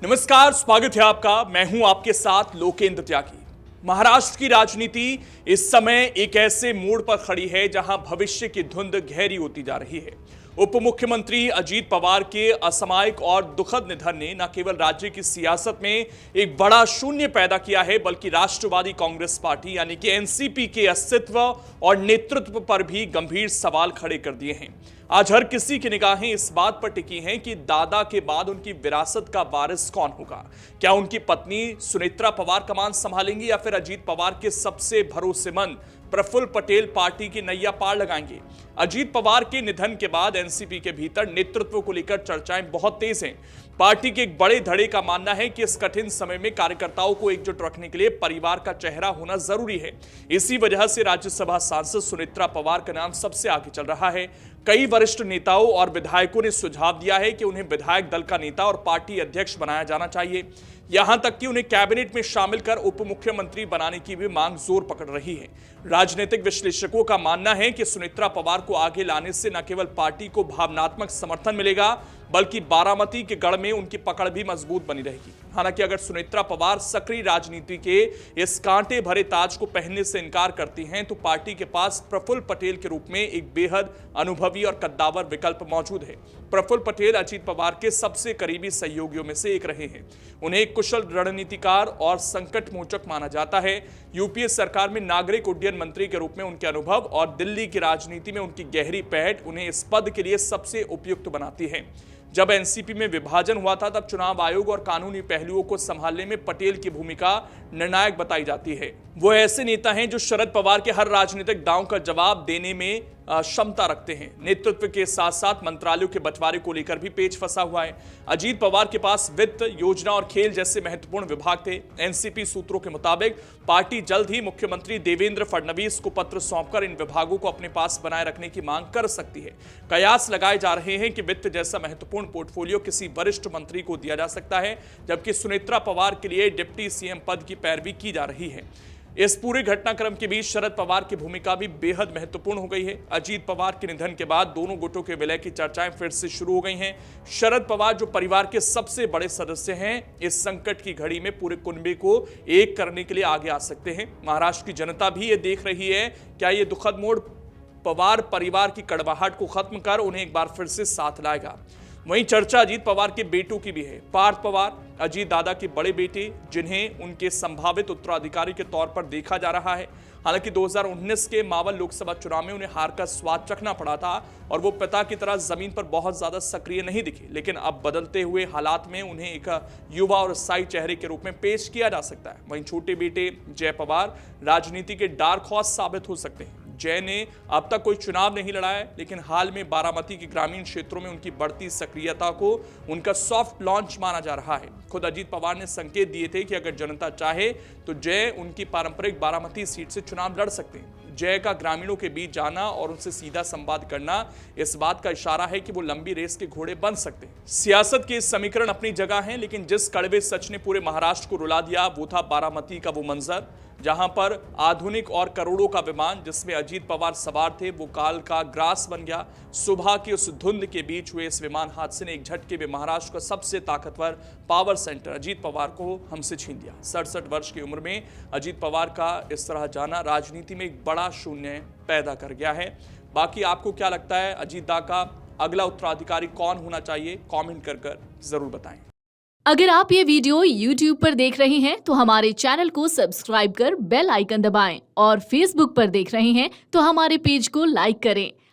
नमस्कार, स्वागत है आपका। मैं हूं आपके साथ लोकेंद्र त्यागी। महाराष्ट्र की राजनीति इस समय एक ऐसे मोड़ पर खड़ी है जहां भविष्य की धुंध गहरी होती जा रही है। उप मुख्यमंत्री अजीत पवार के असामयिक और दुखद निधन ने न केवल राज्य की सियासत में एक बड़ा शून्य पैदा किया है, बल्कि राष्ट्रवादी कांग्रेस पार्टी यानी कि एनसीपी के अस्तित्व और नेतृत्व पर भी गंभीर सवाल खड़े कर दिए हैं। आज हर किसी की निगाहें इस बात पर टिकी हैं कि दादा के बाद उनकी विरासत का वारिस कौन होगा। क्या उनकी पत्नी सुनेत्रा पवार कमान संभालेंगी या फिर अजीत पवार के सबसे भरोसेमंद प्रफुल्ल पटेल पार्टी की नैया पार लगाएंगे। अजीत पवार के निधन के बाद एनसीपी के भीतर नेतृत्व को लेकर चर्चाएं बहुत तेज हैं। पार्टी के एक बड़े धड़े का मानना है कि इस कठिन समय में कार्यकर्ताओं को एकजुट रखने के लिए परिवार का चेहरा होना जरूरी है। इसी वजह से राज्यसभा सांसद सुनेत्रा पवार का नाम सबसे आगे चल रहा है। कई वरिष्ठ नेताओं और विधायकों ने सुझाव दिया है कि उन्हें विधायक दल का नेता और पार्टी अध्यक्ष बनाया जाना चाहिए। यहां तक कि उन्हें कैबिनेट में शामिल कर उप मुख्यमंत्री बनाने की भी मांग जोर पकड़ रही है। राजनीतिक विश्लेषकों का मानना है कि सुनेत्रा पवार को आगे लाने से न केवल पार्टी को भावनात्मक समर्थन मिलेगा, बल्कि बारामती के गढ़ में उनकी पकड़ भी मजबूत बनी रहेगी। हालांकि अगर सुनेत्रा पवार सक्रिय राजनीति के इस कांटे भरे ताज को पहनने से इनकार करती हैं, तो पार्टी के पास प्रफुल्ल पटेल के रूप में एक बेहद अनुभवी और कद्दावर विकल्प मौजूद है। प्रफुल्ल पटेल अजीत पवार के सबसे करीबी सहयोगियों में से एक रहे हैं। उन्हें एक कुशल रणनीतिकार और संकट मोचक माना जाता है। यूपीए सरकार में नागरिक उड्डयन मंत्री के रूप में उनके अनुभव और दिल्ली की राजनीति में उनकी गहरी पहट उन्हें इस पद के लिए सबसे उपयुक्त बनाती है। जब एनसीपी में विभाजन हुआ था, तब चुनाव आयोग और कानूनी पहलुओं को संभालने में पटेल की भूमिका निर्णायक बताई जाती है। वो ऐसे नेता हैं जो शरद पवार के हर राजनीतिक दांव का जवाब देने में क्षमता रखते हैं। नेतृत्व के साथ साथ मंत्रालयों के बंटवारे को लेकर भी पेच फंसा हुआ है। अजीत पवार के पास वित्त, योजना और खेल जैसे महत्वपूर्ण विभाग थे। एनसीपी सूत्रों के मुताबिक पार्टी जल्द ही मुख्यमंत्री देवेंद्र फडणवीस को पत्र सौंपकर इन विभागों को अपने पास बनाए रखने की मांग कर सकती है। कयास लगाए जा रहे हैं कि वित्त जैसा महत्वपूर्ण पोर्टफोलियो किसी वरिष्ठ मंत्री को दिया जा सकता है, जबकि सुनेत्रा पवार के लिए डिप्टी सीएम पद की पैरवी की जा रही है। इस पूरे घटनाक्रम के बीच शरद पवार की भूमिका भी बेहद महत्वपूर्ण हो गई है। अजीत पवार के निधन के बाद दोनों गुटों के विलय की चर्चाएं फिर से शुरू हो गई हैं। शरद पवार जो परिवार के सबसे बड़े सदस्य हैं, इस संकट की घड़ी में पूरे कुनबे को एक करने के लिए आगे आ सकते हैं। महाराष्ट्र की जनता भी ये देख रही है, क्या ये दुखद मोड़ पवार परिवार की कड़वाहट को खत्म कर उन्हें एक बार फिर से साथ लाएगा। वहीं चर्चा अजीत पवार के बेटों की भी है। पार्थ पवार, अजीत दादा के बड़े बेटे, जिन्हें उनके संभावित उत्तराधिकारी के तौर पर देखा जा रहा है। हालांकि 2019 के मावल लोकसभा चुनाव में उन्हें हार का स्वाद चखना पड़ा था और वो पिता की तरह जमीन पर बहुत ज्यादा सक्रिय नहीं दिखे, लेकिन अब बदलते हुए हालात में उन्हें एक युवा और उत्साही चेहरे के रूप में पेश किया जा सकता है। वहीं छोटे बेटे जय पवार राजनीति के डार्क हॉर्स साबित हो सकते हैं। जय ने अब तक कोई चुनाव नहीं लड़ा है, लेकिन हाल में बारामती के ग्रामीण क्षेत्रों में उनकी बढ़ती सक्रियता को उनका सॉफ्ट लॉन्च माना जा रहा है। खुद अजीत पवार ने संकेत दिए थे कि अगर जनता चाहे तो जय उनकी पारंपरिक बारामती सीट से चुनाव लड़ सकते हैं। जय का ग्रामीणों के बीच जाना और उनसे सीधा संवाद करना इस बात का इशारा है कि वो लंबी रेस के घोड़े बन सकते हैं। सियासत के समीकरण अपनी जगह हैं, लेकिन जिस कड़वे सच ने पूरे महाराष्ट्र को रुला दिया वो था बारामती का वो मंजर, जहां पर आधुनिक और करोड़ों का विमान जिसमें अजीत पवार सवार थे वो काल का ग्रास बन गया। सुबह की उस धुंध के बीच हुए इस विमान हादसे ने एक झटके में महाराष्ट्र का सबसे ताकतवर पावर सेंटर अजीत पवार को हमसे छीन लिया। 67 वर्ष की उम्र में अजीत पवार का इस तरह जाना राजनीति में एक बड़ा शून्य पैदा कर गया है। बाकी आपको क्या लगता है, अजीत दा का अगला उत्तराधिकारी कौन होना चाहिए? कमेंट कर जरूर बताएं। अगर आप ये वीडियो YouTube पर देख रहे हैं तो हमारे चैनल को सब्सक्राइब कर बेल आइकन दबाएं और Facebook पर देख रहे हैं तो हमारे पेज को लाइक करें।